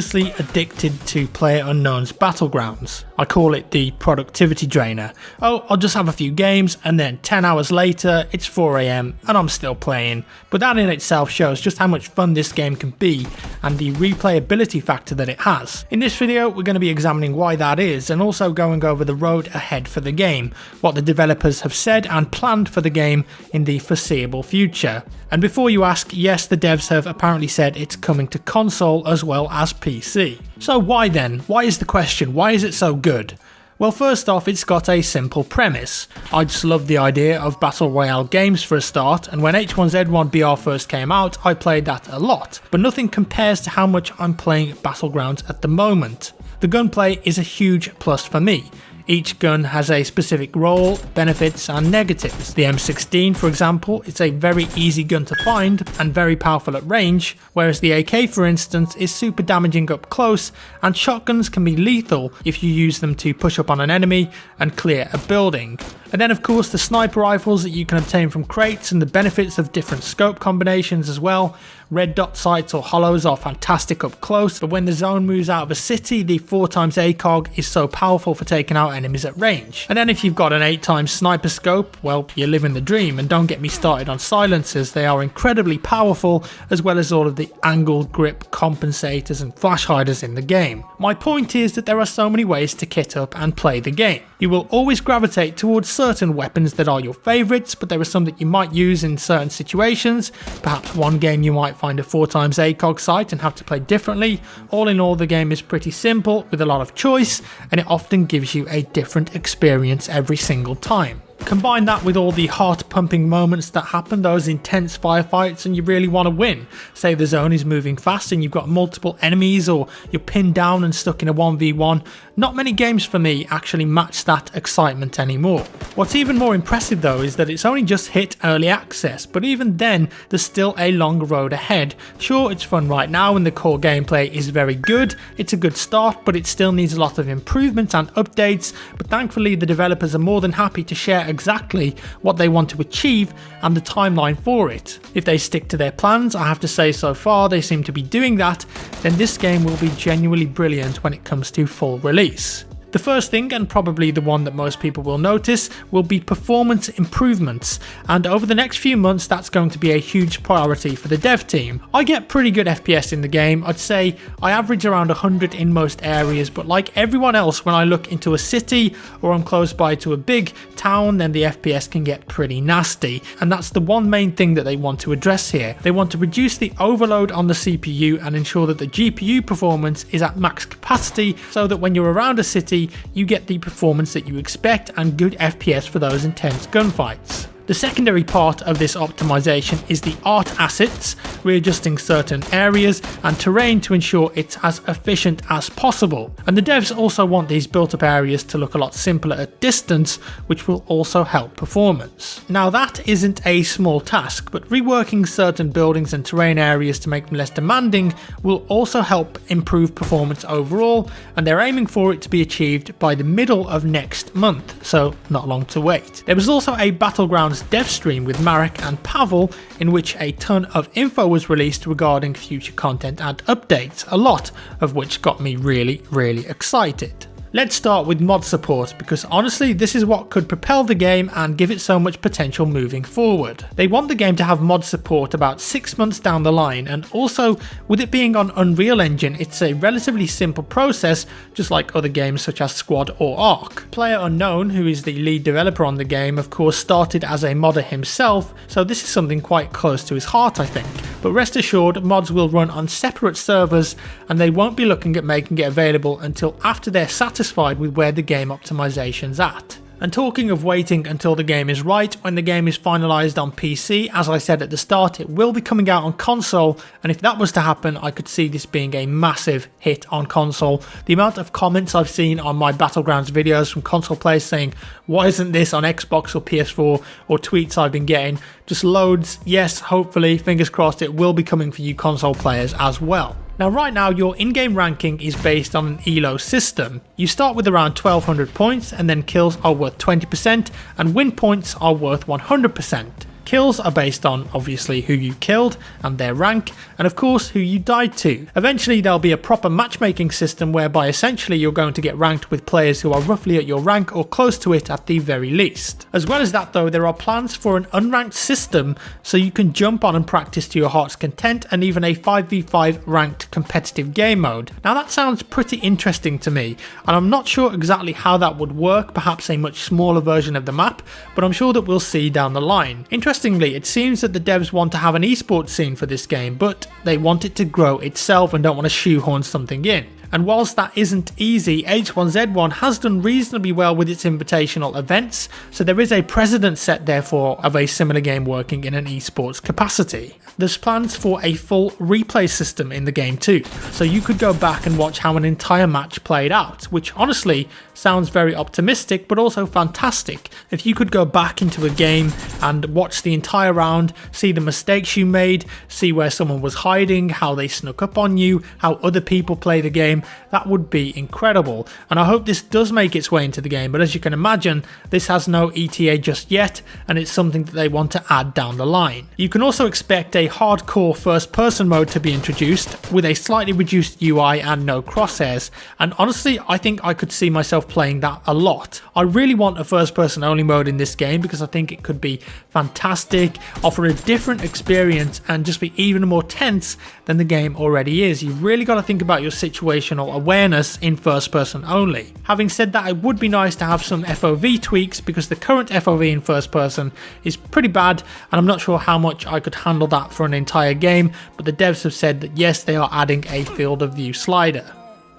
honestly addicted to PlayerUnknown's Battlegrounds. I call it the productivity drainer. Oh, I'll just have a few games and then 10 hours later it's 4 AM and I'm still playing. But that in itself shows just how much fun this game can be and the replayability factor that it has. In this video we're going to be examining why that is and also going over the road ahead for the game, what the developers have said and planned for the game in the foreseeable future. And before you ask, yes, the devs have apparently said it's coming to console as well as PC. So why then? Why is the question? Why is it so good? Well, first off, it's got a simple premise. I just love the idea of Battle Royale games for a start, and when H1Z1BR first came out, I played that a lot, but nothing compares to how much I'm playing Battlegrounds at the moment. The gunplay is a huge plus for me. Each gun has a specific role, benefits and negatives. The M16, for example, it's a very easy gun to find and very powerful at range, whereas the AK, for instance, is super damaging up close, and shotguns can be lethal if you use them to push up on an enemy and clear a building. And then of course the sniper rifles that you can obtain from crates and the benefits of different scope combinations as well. Red dot sights or hollows are fantastic up close, but when the zone moves out of a city, the 4x ACOG is so powerful for taking out enemies at range. And then if you've got an 8x sniper scope, well, you're living the dream. And don't get me started on silencers, they are incredibly powerful, as well as all of the angled grip compensators and flash hiders in the game. My point is that there are so many ways to kit up and play the game. You will always gravitate towards certain weapons that are your favourites, but there are some that you might use in certain situations. Perhaps one game you might find a 4x ACOG sight and have to play differently. All in all, the game is pretty simple with a lot of choice, and it often gives you a different experience every single time. Combine that with all the heart-pumping moments that happen, those intense firefights, and you really want to win. Say the zone is moving fast and you've got multiple enemies, or you're pinned down and stuck in a 1v1. Not many games for me actually match that excitement anymore. What's even more impressive though is that it's only just hit early access, but even then there's still a long road ahead. Sure, it's fun right now and the core gameplay is very good, it's a good start, but it still needs a lot of improvements and updates, but thankfully the developers are more than happy to share exactly what they want to achieve and the timeline for it. If they stick to their plans, I have to say so far they seem to be doing that, then this game will be genuinely brilliant when it comes to full release. The first thing, and probably the one that most people will notice, will be performance improvements, and over the next few months that's going to be a huge priority for the dev team. I get pretty good FPS in the game. I'd say I average around 100 in most areas, but like everyone else, when I look into a city or I'm close by to a big town, then the FPS can get pretty nasty, and that's the one main thing that they want to address here. They want to reduce the overload on the CPU and ensure that the GPU performance is at max capacity, so that when you're around a city you get the performance that you expect and good FPS for those intense gunfights. The secondary part of this optimization is the art assets, readjusting certain areas and terrain to ensure it's as efficient as possible. And the devs also want these built up areas to look a lot simpler at distance, which will also help performance. Now that isn't a small task, but reworking certain buildings and terrain areas to make them less demanding will also help improve performance overall, and they're aiming for it to be achieved by the middle of next month, so not long to wait. There was also a Battlegrounds dev stream with Marek and Pavel in which a ton of info was released regarding future content and updates, a lot of which got me really excited. Let's start with mod support, because honestly this is what could propel the game and give it so much potential moving forward. They want the game to have mod support about 6 months down the line, and also with it being on Unreal Engine it's a relatively simple process, just like other games such as Squad or Ark. PlayerUnknown, who is the lead developer on the game, of course started as a modder himself, so this is something quite close to his heart I think. But rest assured, mods will run on separate servers and they won't be looking at making it available until after they're satisfied with where the game optimization's at. And talking of waiting until the game is right, when the game is finalised on PC, as I said at the start, it will be coming out on console, and if that was to happen, I could see this being a massive hit on console. The amount of comments I've seen on my Battlegrounds videos from console players saying, why isn't this on Xbox or PS4, or tweets I've been getting, just loads. Yes, hopefully, fingers crossed, it will be coming for you console players as well. Now right now your in-game ranking is based on an ELO system. You start with around 1200 points and then kills are worth 20% and win points are worth 100%. Kills are based on obviously who you killed and their rank, and of course who you died to. Eventually there'll be a proper matchmaking system whereby essentially you're going to get ranked with players who are roughly at your rank or close to it at the very least. As well as that though, there are plans for an unranked system so you can jump on and practice to your heart's content, and even a 5v5 ranked competitive game mode. Now that sounds pretty interesting to me, and I'm not sure exactly how that would work, perhaps a much smaller version of the map, but I'm sure that we'll see down the line. Interestingly, it seems that the devs want to have an esports scene for this game, but they want it to grow itself and don't want to shoehorn something in. And whilst that isn't easy, H1Z1 has done reasonably well with its invitational events, so there is a precedent set therefore of a similar game working in an esports capacity. There's plans for a full replay system in the game too, so you could go back and watch how an entire match played out, which honestly sounds very optimistic but also fantastic. If you could go back into a game and watch the entire round, see the mistakes you made, see where someone was hiding, how they snuck up on you, how other people play the game, that would be incredible. And I hope this does make its way into the game, but as you can imagine, this has no ETA just yet, and it's something that they want to add down the line. You can also expect a hardcore first person mode to be introduced with a slightly reduced UI and no crosshairs, and honestly I think I could see myself playing that a lot. I really want a first person only mode in this game because I think it could be fantastic, offer a different experience, and just be even more tense than the game already is. You've really got to think about your situational awareness in first person only. Having said that, it would be nice to have some FOV tweaks because the current FOV in first person is pretty bad, and I'm not sure how much I could handle that for an entire game, but the devs have said that yes, they are adding a field of view slider.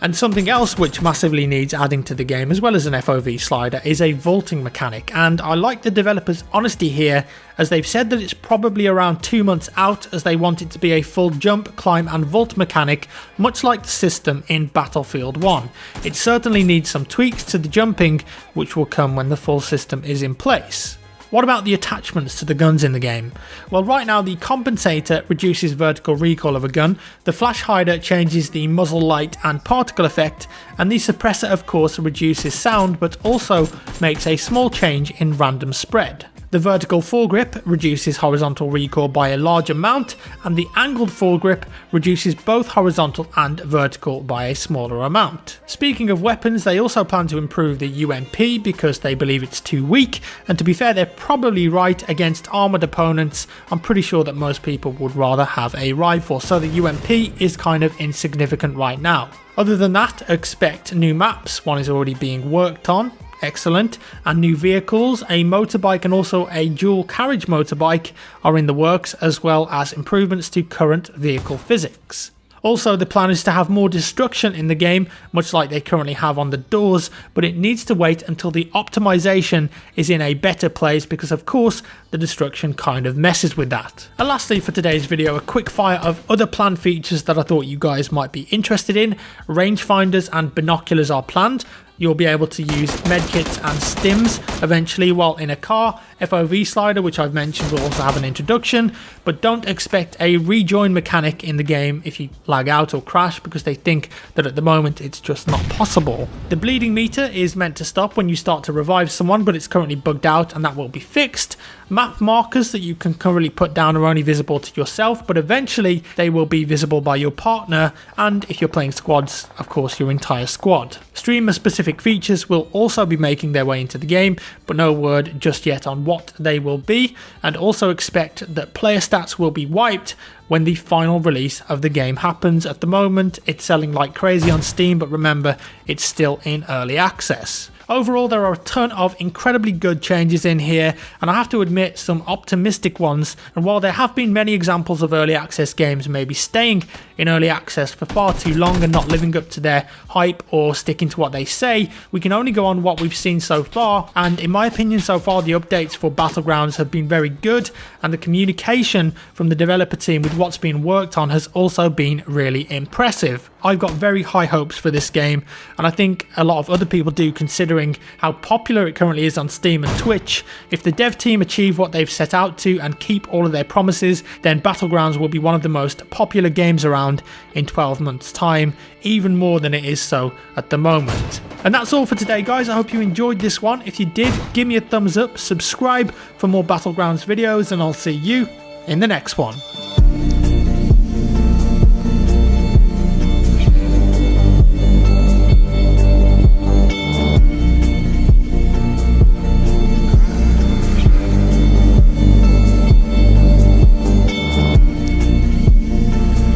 And something else which massively needs adding to the game, as well as an FOV slider, is a vaulting mechanic, and I like the developers' honesty here, as they've said that it's probably around 2 months out, as they want it to be a full jump, climb and vault mechanic, much like the system in Battlefield 1. It certainly needs some tweaks to the jumping, which will come when the full system is in place. What about the attachments to the guns in the game? Well, right now the compensator reduces vertical recoil of a gun, the flash hider changes the muzzle light and particle effect, and the suppressor of course reduces sound but also makes a small change in random spread. The vertical foregrip reduces horizontal recoil by a large amount, and the angled foregrip reduces both horizontal and vertical by a smaller amount. Speaking of weapons, they also plan to improve the UMP because they believe it's too weak, and to be fair, they're probably right. Against armoured opponents, I'm pretty sure that most people would rather have a rifle, so the UMP is kind of insignificant right now. Other than that, expect new maps. One is already being worked on. Excellent. And new vehicles, a motorbike and also a dual carriage motorbike are in the works, as well as improvements to current vehicle physics. Also, the plan is to have more destruction in the game, much like they currently have on the doors, but it needs to wait until the optimization is in a better place because of course the destruction kind of messes with that. And lastly for today's video, a quick fire of other planned features that I thought you guys might be interested in. Rangefinders and binoculars are planned. You'll be able to use medkits and stims eventually while in a car. FOV slider, which I've mentioned, will also have an introduction, but don't expect a rejoin mechanic in the game if you lag out or crash, because they think that at the moment it's just not possible. The bleeding meter is meant to stop when you start to revive someone, but it's currently bugged out and that will be fixed. Map markers that you can currently put down are only visible to yourself, but eventually they will be visible by your partner, and if you're playing squads, of course your entire squad. Streamer specific features will also be making their way into the game, but no word just yet on what they will be, and also expect that player stats will be wiped when the final release of the game happens. At the moment it's selling like crazy on Steam, but remember it's still in early access. Overall, there are a ton of incredibly good changes in here, and I have to admit some optimistic ones, and while there have been many examples of early access games maybe staying in early access for far too long and not living up to their hype or sticking to what they say, we can only go on what we've seen so far, and in my opinion so far the updates for Battlegrounds have been very good, and the communication from the developer team with what's being worked on has also been really impressive. I've got very high hopes for this game, and I think a lot of other people do, considering how popular it currently is on Steam and Twitch. If the dev team achieve what they've set out to and keep all of their promises, then Battlegrounds will be one of the most popular games around in 12 months time, even more than it is so at the moment. And that's all for today, guys. I hope you enjoyed this one. If you did, give me a thumbs up, subscribe for more Battlegrounds videos, and I'll see you in the next one.